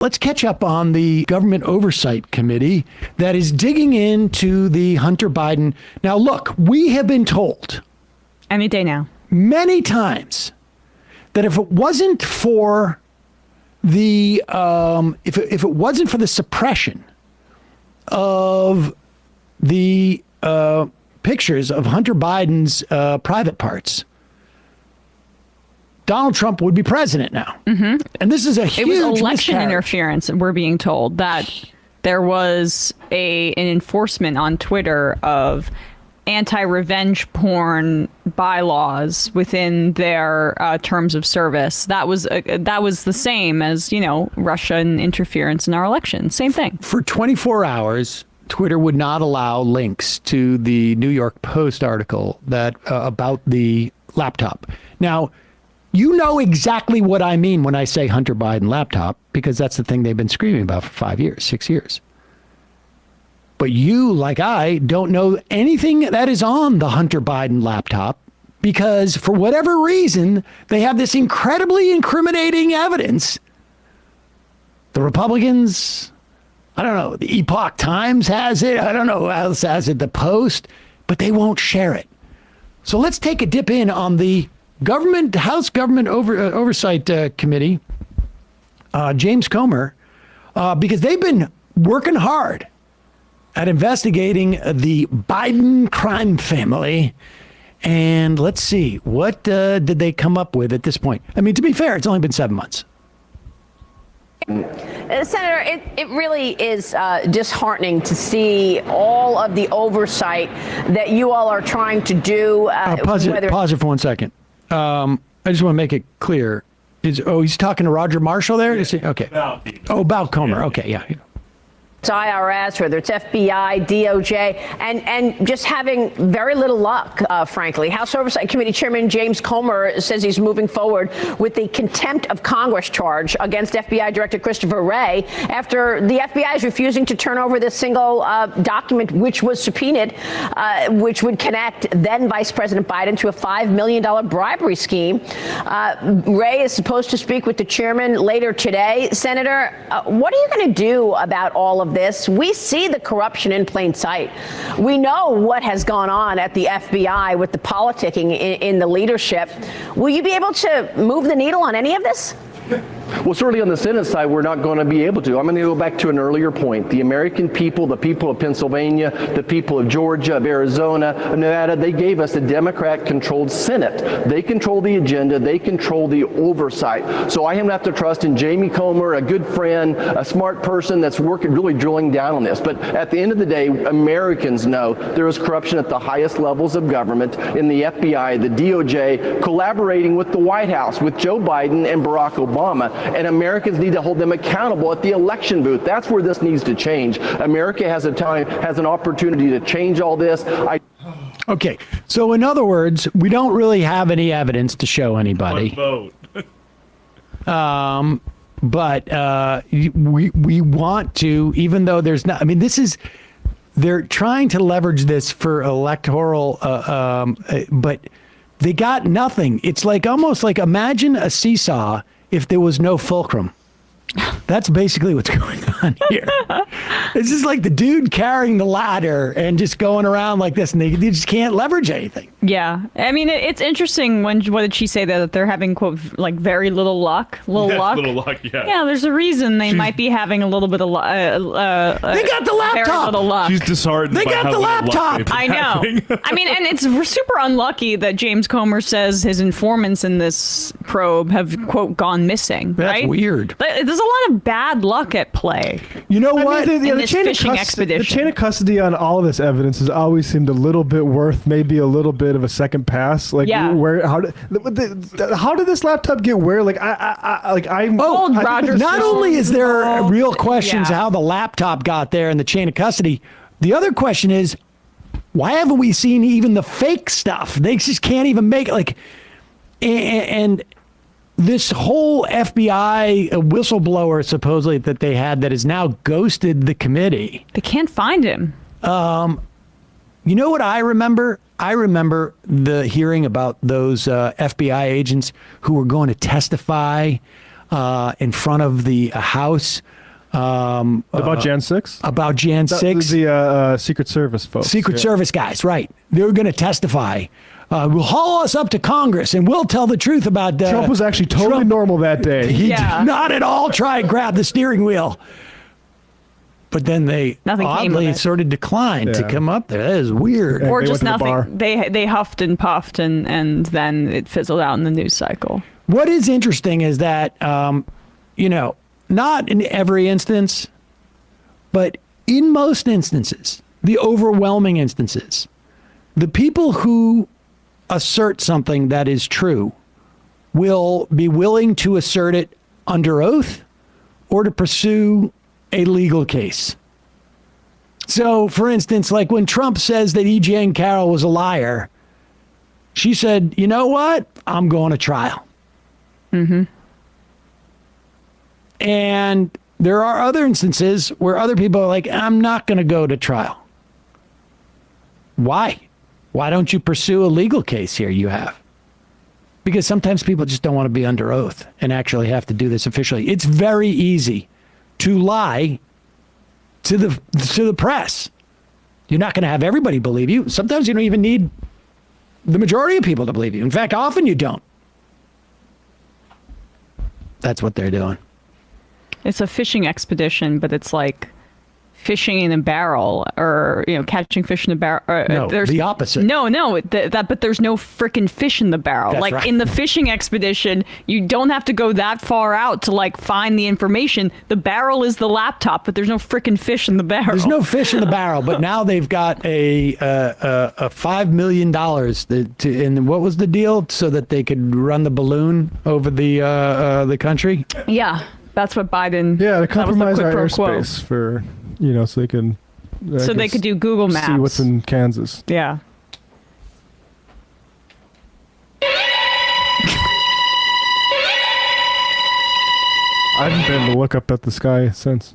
let's catch up on the Government Oversight Committee that is digging into the Hunter Biden. Now, look, we have been told any day now, many times, that if it wasn't for the if it wasn't for the suppression of the pictures of Hunter Biden's private parts, Donald Trump would be president now. Mm-hmm. And this is a huge It was election interference, we're being told, that there was an enforcement on Twitter of anti-revenge porn bylaws within their terms of service. That was the same as, Russian interference in our election. Same thing. For 24 hours, Twitter would not allow links to the New York Post article that about the laptop. Now, you know exactly what I mean when I say Hunter Biden laptop, because that's the thing they've been screaming about for 5 years, 6 years. But you, like I, don't know anything that is on the Hunter Biden laptop because for whatever reason, they have this incredibly incriminating evidence. The Republicans, I don't know, the Epoch Times has it. I don't know who else has it, the Post, but they won't share it. So let's take a dip in on the House Government Oversight Committee, James Comer, because they've been working hard at investigating the Biden crime family. And let's see, what did they come up with at this point? I mean, to be fair, it's only been 7 months. Senator, it really is disheartening to see all of the oversight that you all are trying to do. Pause it for 1 second. I just want to make it clear. He's talking to Roger Marshall there? Yeah. Okay. About Comer. Okay, yeah. It's IRS, whether it's FBI, DOJ, and just having very little luck, frankly. House Oversight Committee Chairman James Comer says he's moving forward with the contempt of Congress charge against FBI Director Christopher Wray after the FBI is refusing to turn over this single document, which was subpoenaed, which would connect then Vice President Biden to a $5 million bribery scheme. Wray is supposed to speak with the chairman later today. Senator, what are you going to do about all of this? We see the corruption in plain sight. We know what has gone on at the FBI with the politicking in the leadership. Will you be able to move the needle on any of this? Well, certainly on the Senate side, we're not going to be able to. I'm going to go back to an earlier point. The American people, the people of Pennsylvania, the people of Georgia, of Arizona, of Nevada, they gave us a Democrat-controlled Senate. They control the agenda. They control the oversight. So I have to trust in Jamie Comer, a good friend, a smart person that's working, really drilling down on this. But at the end of the day, Americans know there is corruption at the highest levels of government, in the FBI, the DOJ, collaborating with the White House, with Joe Biden and Barack Obama. And Americans need to hold them accountable at the election booth. That's where this needs to change. America has an opportunity to change all this. Okay, so in other words, we don't really have any evidence to show anybody. One vote. But we want to, even though there's not. I mean, they're trying to leverage this for electoral, but they got nothing. It's like almost like imagine a seesaw if there was no fulcrum. That's basically what's going on here. It's just like the dude carrying the ladder and just going around like this, and they just can't leverage anything. Yeah. I mean, it's interesting what did she say that they're having, quote, like very little luck? Little luck, yeah. Yeah, there's a reason they might be having a little bit of luck. They got the laptop. Very little luck. She's disheartened. They got the laptop. I know. I mean, and it's super unlucky that James Comer says his informants in this probe have, quote, gone missing. That's right? weird. There's a lot of bad luck at play. You know what? The chain of custody on all of this evidence has always seemed a little bit worth maybe a little bit of a second pass. Like, yeah. How did this laptop get where? Like, not only is there real questions how the laptop got there in the chain of custody, the other question is, why haven't we seen even the fake stuff? They just can't even make it. And this whole FBI whistleblower supposedly that they had that has now ghosted the committee. They can't find him. You know what I remember? I remember the hearing about those FBI agents who were going to testify in front of the House. About Jan 6? About Jan 6. The Secret Service folks. Secret Service guys, right. They're going to testify. Will haul us up to Congress and we'll tell the truth about Trump was actually totally normal that day. He did not at all try and grab the steering wheel. But then they oddly sort of declined to come up there. That is weird. Or just nothing. They huffed and puffed and then it fizzled out in the news cycle. What is interesting is that, not in every instance, but in most instances, the overwhelming instances, the people who assert something that is true will be willing to assert it under oath or to pursue a legal case. So, for instance, like when Trump says that E. Jean Carroll was a liar, she said, you know what? I'm going to trial. Mm-hmm. And there are other instances where other people are like, I'm not going to go to trial. Why? Why don't you pursue a legal case here you have? Because sometimes people just don't want to be under oath and actually have to do this officially. It's very easy to lie to the press. You're not going to have everybody believe you. Sometimes you don't even need the majority of people to believe you. In fact, often you don't. That's what they're doing. It's a fishing expedition, but it's like fishing in a barrel, or catching fish in a barrel. No, the opposite. But there's no freaking fish in the barrel. That's like right. In the fishing expedition, you don't have to go that far out to like find the information. The barrel is the laptop, but there's no freaking fish in the barrel. There's no fish in the barrel, but now they've got a $5 million and what was the deal so that they could run the balloon over the country? Yeah, that's what Biden. Yeah, to compromise our quid pro quo. airspace for. So they can. So they could do Google Maps. See what's in Kansas. Yeah. I haven't been able to look up at the sky since.